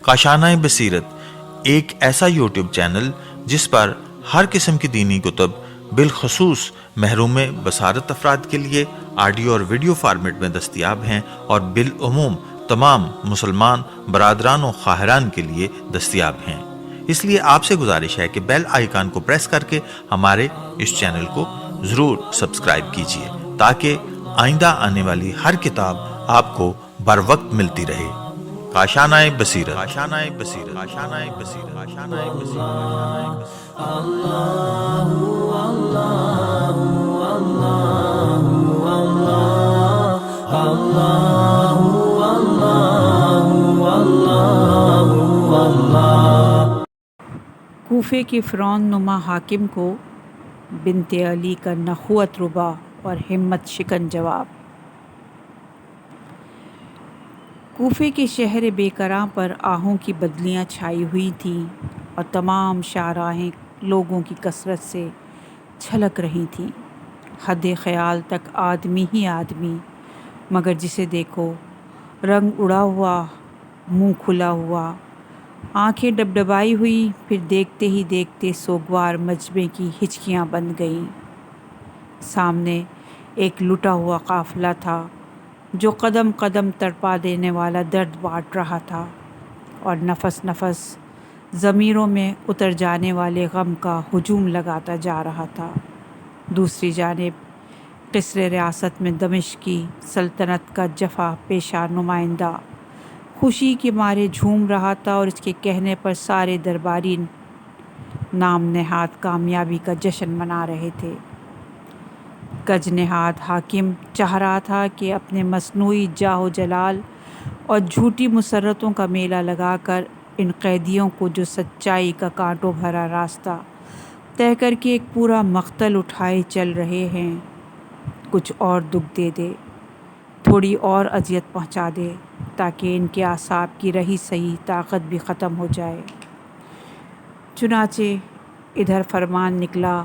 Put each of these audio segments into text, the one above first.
کاشانۂ بصیرت ایک ایسا یوٹیوب چینل جس پر ہر قسم کی دینی کتب بالخصوص محروم بصارت افراد کے لیے آڈیو اور ویڈیو فارمیٹ میں دستیاب ہیں اور بالعموم تمام مسلمان برادران و خواہران کے لیے دستیاب ہیں۔ اس لیے آپ سے گزارش ہے کہ بیل آئیکن کو پریس کر کے ہمارے اس چینل کو ضرور سبسکرائب کیجیے تاکہ آئندہ آنے والی ہر کتاب آپ کو بر وقت ملتی رہے۔ کاشانۂ بصیرت، کاشانۂ بصیرت، کاشانۂ بصیرت، کاشانۂ بصیرت۔ کوفے کے فرعون نما حاکم کو بنت علی کا نخوت ربا اور ہمت شکن جواب۔ کوفے کے شہر بے کراں پر آہوں کی بدلیاں چھائی ہوئی تھیں اور تمام شاہراہیں لوگوں کی کثرت سے چھلک رہی تھیں۔ حد خیال تک آدمی ہی آدمی، مگر جسے دیکھو رنگ اڑا ہوا، منہ کھلا ہوا، آنکھیں ڈبڈبائی ہوئی، پھر دیکھتے ہی دیکھتے سوگوار مجمع کی ہچکیاں بند گئیں۔ سامنے ایک لٹا ہوا قافلہ تھا جو قدم قدم تڑپا دینے والا درد بانٹ رہا تھا اور نفس نفس ضمیروں میں اتر جانے والے غم کا ہجوم لگاتا جا رہا تھا۔ دوسری جانب قصر ریاست میں دمشق کی سلطنت کا جفا پیشہ نمائندہ خوشی کے مارے جھوم رہا تھا اور اس کے کہنے پر سارے درباری نام نہاد کامیابی کا جشن منا رہے تھے۔ کج نہاد حاکم چاہ رہا تھا کہ اپنے مصنوعی جاہ و جلال اور جھوٹی مسرتوں کا میلہ لگا کر ان قیدیوں کو جو سچائی کا کانٹوں بھرا راستہ طے کر کے ایک پورا مقتل اٹھائے چل رہے ہیں، کچھ اور دکھ دے دے، تھوڑی اور اذیت پہنچا دے تاکہ ان کے اعصاب کی رہی سہی طاقت بھی ختم ہو جائے۔ چنانچہ ادھر فرمان نکلا،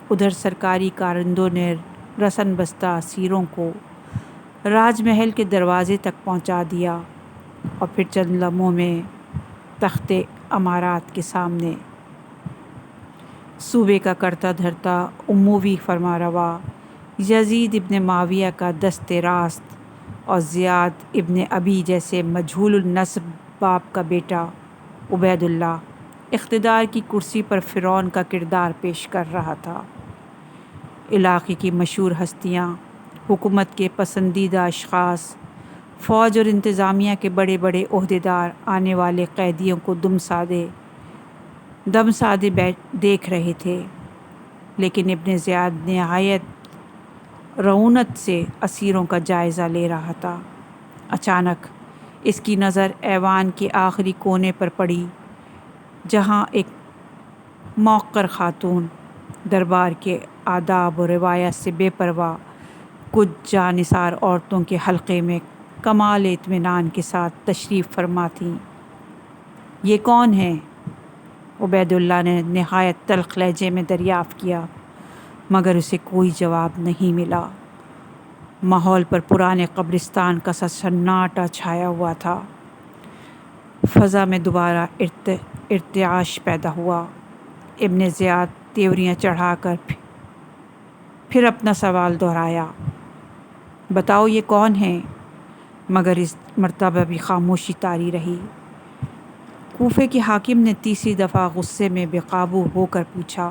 ادھر سرکاری کارندوں نے رسن بستہ اسیروں کو راج محل کے دروازے تک پہنچا دیا اور پھر چند لمحوں میں تخت امارات کے سامنے صوبے کا کرتا دھرتا اموی فرمانروا یزید ابن معاویہ کا دست راست اور زیاد ابن ابی جیسے مجہول النسب باپ کا بیٹا عبید اللہ اقتدار کی کرسی پر فرعون کا کردار پیش کر رہا تھا۔ علاقے کی مشہور ہستیاں، حکومت کے پسندیدہ اشخاص، فوج اور انتظامیہ کے بڑے بڑے عہدیدار آنے والے قیدیوں کو دم سادے دیکھ رہے تھے، لیکن ابن زیاد نہایت رعونت سے اسیروں کا جائزہ لے رہا تھا۔ اچانک اس کی نظر ایوان کے آخری کونے پر پڑی، جہاں ایک موقر خاتون دربار کے آداب و روایات سے بے پرواہ کچھ جانثار عورتوں کے حلقے میں کمال اطمینان کے ساتھ تشریف فرما تھیں۔ یہ کون ہیں؟ عبید اللہ نے نہایت تلخ لہجے میں دریافت کیا، مگر اسے کوئی جواب نہیں ملا۔ ماحول پر پرانے قبرستان کا سا سناٹا چھایا ہوا تھا۔ فضا میں دوبارہ ارتعاش پیدا ہوا۔ ابن زیاد تیوریاں چڑھا کر پھر اپنا سوال دہرایا، بتاؤ یہ کون ہیں؟ مگر اس مرتبہ بھی خاموشی طاری رہی۔ کوفے کے حاکم نے تیسری دفعہ غصے میں بے قابو ہو کر پوچھا،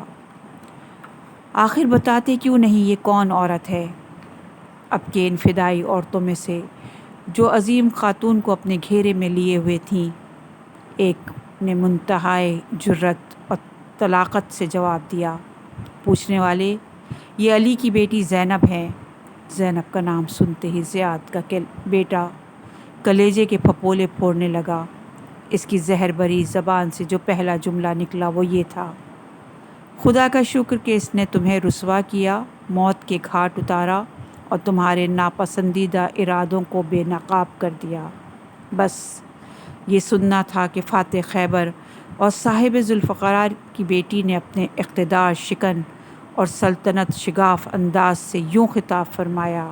آخر بتاتے کیوں نہیں یہ کون عورت ہے؟ اب کے ان فدائی عورتوں میں سے جو عظیم خاتون کو اپنے گھیرے میں لیے ہوئے تھیں، ایک نے منتہائی جرأت اور طلاقت سے جواب دیا۔ پوچھنے والے، یہ علی کی بیٹی زینب ہے۔ زینب کا نام سنتے ہی زیاد کا بیٹا کلیجے کے پھپولے پھوڑنے لگا۔ اس کی زہر بری زبان سے جو پہلا جملہ نکلا وہ یہ تھا، خدا کا شکر کہ اس نے تمہیں رسوا کیا، موت کے گھاٹ اتارا اور تمہارے ناپسندیدہ ارادوں کو بے نقاب کر دیا۔ بس یہ سننا تھا کہ فاتح خیبر اور صاحب ذوالفقار کی بیٹی نے اپنے اقتدار شکن اور سلطنت شگاف انداز سے یوں خطاب فرمایا،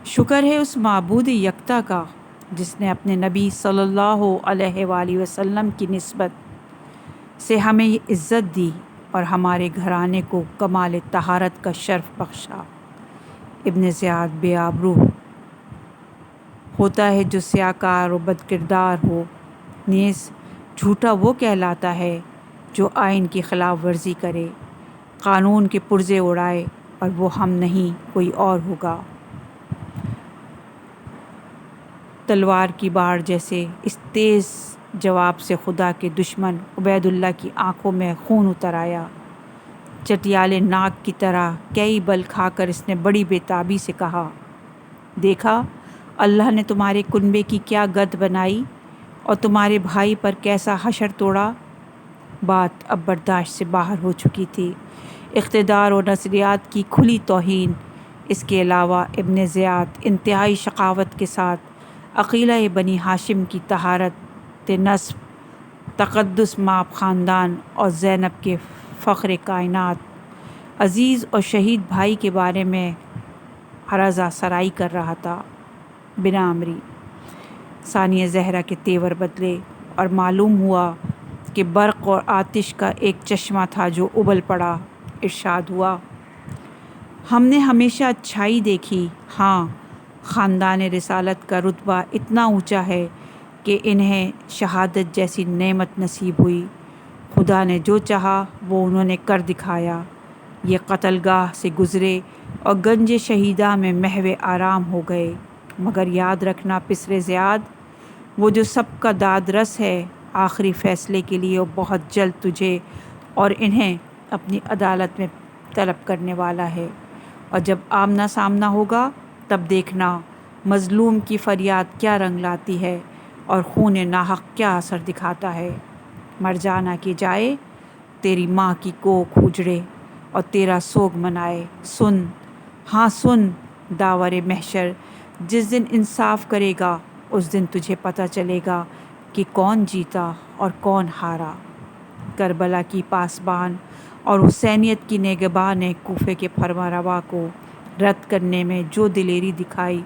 شکر ہے اس معبود یکتا کا جس نے اپنے نبی صلی اللہ علیہ وآلہ وسلم کی نسبت سے ہمیں یہ عزت دی اور ہمارے گھرانے کو کمال طہارت کا شرف بخشا۔ ابن زیاد بے آبرو ہوتا ہے جو سیاکار و بد کردار ہو، نیز جھوٹا وہ کہلاتا ہے جو آئین کی خلاف ورزی کرے، قانون کے پرزے اڑائے، اور وہ ہم نہیں کوئی اور ہوگا۔ تلوار کی باڑ جیسے اس تیز جواب سے خدا کے دشمن عبید اللہ کی آنکھوں میں خون اتر آیا۔ چٹیالے ناک کی طرح کئی بل کھا کر اس نے بڑی بےتابی سے کہا، دیکھا اللہ نے تمہارے کنبے کی کیا گد بنائی اور تمہارے بھائی پر کیسا حشر توڑا۔ بات اب برداشت سے باہر ہو چکی تھی۔ اقتدار و نظریات کی کھلی توہین، اس کے علاوہ ابن زیاد انتہائی شقاوت کے ساتھ عقیلہ بنی ہاشم کی طہارت نسب، تقدس مآب خاندان اور زینب کے فخر کائنات، عزیز اور شہید بھائی کے بارے میں عرضہ سرائی کر رہا تھا۔ بنا امری ثانیہ زہرا کے تیور بدلے اور معلوم ہوا کہ برق اور آتش کا ایک چشمہ تھا جو ابل پڑا۔ ارشاد ہوا، ہم نے ہمیشہ اچھائی دیکھی، ہاں خاندان رسالت کا رتبہ اتنا اونچا ہے کہ انہیں شہادت جیسی نعمت نصیب ہوئی۔ خدا نے جو چاہا وہ انہوں نے کر دکھایا۔ یہ قتل گاہ سے گزرے اور گنج شہیدہ میں محو آرام ہو گئے، مگر یاد رکھنا پسر زیاد، وہ جو سب کا داد رس ہے، آخری فیصلے کے لیے وہ بہت جلد تجھے اور انہیں اپنی عدالت میں طلب کرنے والا ہے، اور جب آمنا سامنا ہوگا تب دیکھنا مظلوم کی فریاد کیا رنگ لاتی ہے اور خون ناحق کیا اثر دکھاتا ہے۔ مر جانا کی جائے، تیری ماں کی کوکھ اجڑے اور تیرا سوگ منائے۔ سن، ہاں سن، داور محشر جس دن انصاف کرے گا، اس دن تجھے پتہ چلے گا کہ کون جیتا اور کون ہارا۔ کربلا کی پاسبان اور حسینیت کی نگہباں نے کوفے کے فرمانروا کو رد کرنے میں جو دلیری دکھائی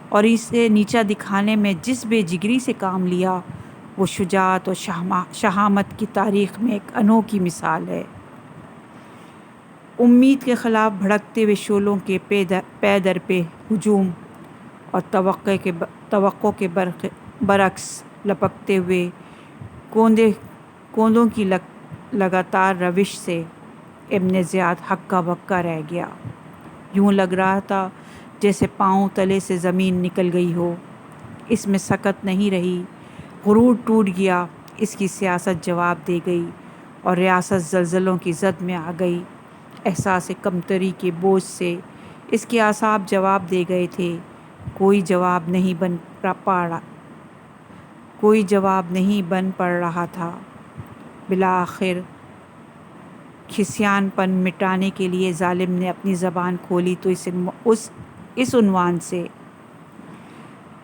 اور اسے نیچا دکھانے میں جس بے جگری سے کام لیا، وہ شجاعت اور شہامت کی تاریخ میں ایک انوکھی مثال ہے۔ امید کے خلاف بھڑکتے ہوئے شعلوں کے پے در پہ ہجوم اور توقع کے برعکس لپکتے ہوئے کوندوں کی لگاتار روش سے ابن زیاد ہکا بکا رہ گیا۔ یوں لگ رہا تھا جیسے پاؤں تلے سے زمین نکل گئی ہو۔ اس میں سکت نہیں رہی، غرور ٹوٹ گیا، اس کی سیاست جواب دے گئی اور ریاست زلزلوں کی زد میں آ گئی۔ احساس کمتری کے بوجھ سے اس کے اعصاب جواب دے گئے تھے، کوئی جواب نہیں بن پڑ رہا تھا۔ بالآخر کھسیان پن مٹانے کے لیے ظالم نے اپنی زبان کھولی تو اس عنوان سے،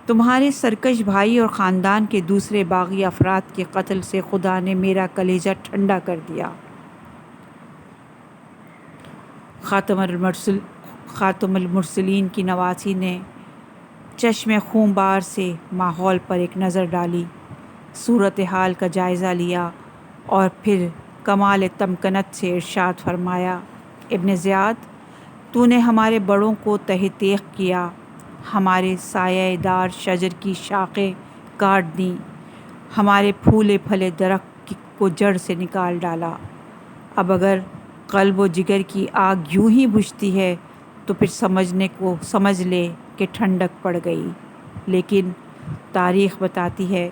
تمہارے سرکش بھائی اور خاندان کے دوسرے باغی افراد کے قتل سے خدا نے میرا کلیجہ ٹھنڈا کر دیا۔ خاتم المرسلین کی نواسی نے چشم خونبار سے ماحول پر ایک نظر ڈالی، صورتحال کا جائزہ لیا اور پھر کمال تمکنت سے ارشاد فرمایا، ابن زیاد، تو نے ہمارے بڑوں کو تہ تیغ کیا، ہمارے سایہ دار شجر کی شاخیں کاٹ دیں، ہمارے پھولے پھلے درخت کو جڑ سے نکال ڈالا۔ اب اگر قلب و جگر کی آگ یوں ہی بجھتی ہے تو پھر سمجھ لے کہ ٹھنڈک پڑ گئی۔ لیکن تاریخ بتاتی ہے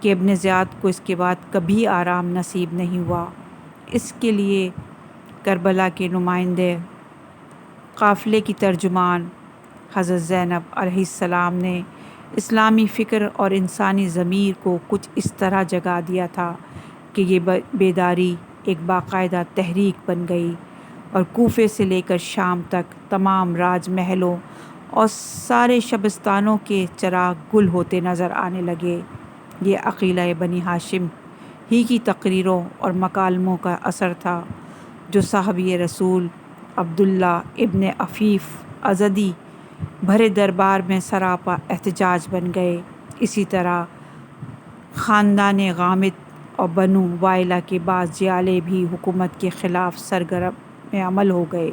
کہ ابن زیاد کو اس کے بعد کبھی آرام نصیب نہیں ہوا۔ اس کے لیے کربلا کے نمائندے قافلے کی ترجمان حضرت زینب علیہ السلام نے اسلامی فکر اور انسانی ضمیر کو کچھ اس طرح جگا دیا تھا کہ یہ بیداری ایک باقاعدہ تحریک بن گئی اور کوفے سے لے کر شام تک تمام راج محلوں اور سارے شبستانوں کے چراغ گل ہوتے نظر آنے لگے۔ یہ عقیلہ بنی ہاشم ہی کی تقریروں اور مکالموں کا اثر تھا جو صحابی رسول عبداللہ ابن عفیف ازدی بھرے دربار میں سراپا احتجاج بن گئے۔ اسی طرح خاندان غامد اور بنو وائلہ کے بعض جیالے بھی حکومت کے خلاف سرگرم عمل ہو گئے،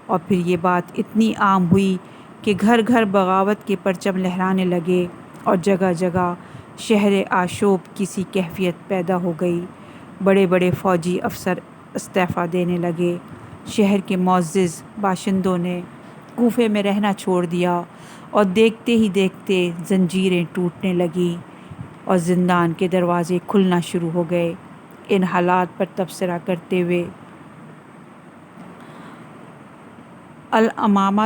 اور پھر یہ بات اتنی عام ہوئی کہ گھر گھر بغاوت کے پرچم لہرانے لگے اور جگہ جگہ شہر آشوب کی سی کیفیت پیدا ہو گئی۔ بڑے بڑے فوجی افسر استعفیٰ دینے لگے۔ شہر کے معزز باشندوں نے کوفے میں رہنا چھوڑ دیا، اور دیکھتے ہی دیکھتے زنجیریں ٹوٹنے لگیں اور زندان کے دروازے کھلنا شروع ہو گئے۔ ان حالات پر تبصرہ کرتے ہوئے الامامہ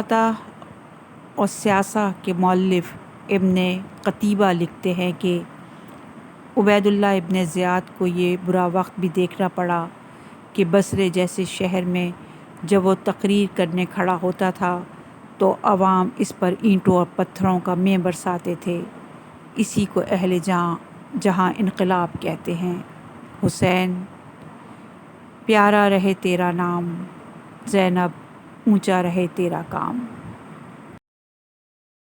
اور سیاسہ کے مؤلف ابن قتیبہ لکھتے ہیں کہ عبید اللہ ابن زیاد کو یہ برا وقت بھی دیکھنا پڑا کہ بصرے جیسے شہر میں جب وہ تقریر کرنے کھڑا ہوتا تھا تو عوام اس پر اینٹوں اور پتھروں کا مے برساتے تھے۔ اسی کو اہل جہاں انقلاب کہتے ہیں۔ حسین، پیارا رہے تیرا نام، زینب، اونچا رہے تیرا کام۔